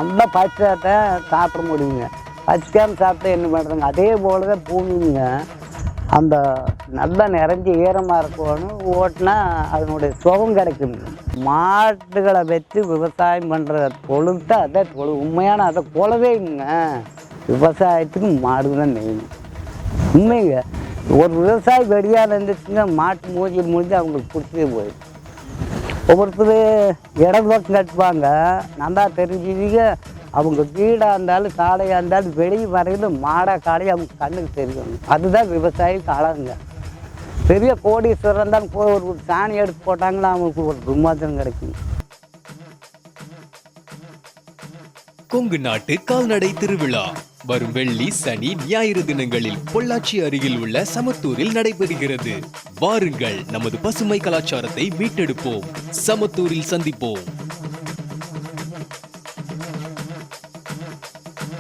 அந்த பச்சை சாப்பிட முடியுங்க. பச்சிக்காமல் சாப்பிட்டா என்ன பண்ணுறதுங்க? அதே போல தான் பூமிங்க அந்த நல்லா நிறைஞ்சி ஈரமாக இருக்கணும் ஓட்டினா அதனுடைய சுகம் கிடைக்குங்க. மாட்டுகளை வச்சு விவசாயம் பண்ணுற தொழில் தான் அதான் தொழில். உண்மையான அதை போலவேங்க விவசாயத்துக்கு மாடு தான் மெயின். உண்மைங்க. ஒரு விவசாயி வெடியாக இருந்துச்சுங்க மாட்டு மூஞ்சி அவங்களுக்கு பிடிச்சதே போயிடும். ஒவ்வொருத்தர் இடது பக்கம் கட்டுவாங்க. நல்லா தெரிஞ்சுங்க அவங்க வீடாக இருந்தாலும் காடையாக இருந்தாலும் வெளியே வரையிலும் மாடாக காடையாக அவங்க கண்ணுக்கு தெரியும். அதுதான் விவசாயிக்கு அழகுங்க. பெரிய கோடீஸ்வரர் இருந்தாலும் போய் ஒரு சாணி எடுத்து போட்டாங்கன்னா அவங்களுக்கு ஒரு பிரம்மாதம் கிடைக்கும். கொங்கு நாட்டு கால்நடை திருவிழா வரும் வெள்ளி, சனி, ஞாயிறு தினங்களில் பொள்ளாச்சி அருகில் உள்ள சமத்தூரில் நடைபெறுகிறது. வாருங்கள், நமது பசுமை கலாச்சாரத்தை மீட்டெடுப்போம். சமத்தூரில் சந்திப்போம்.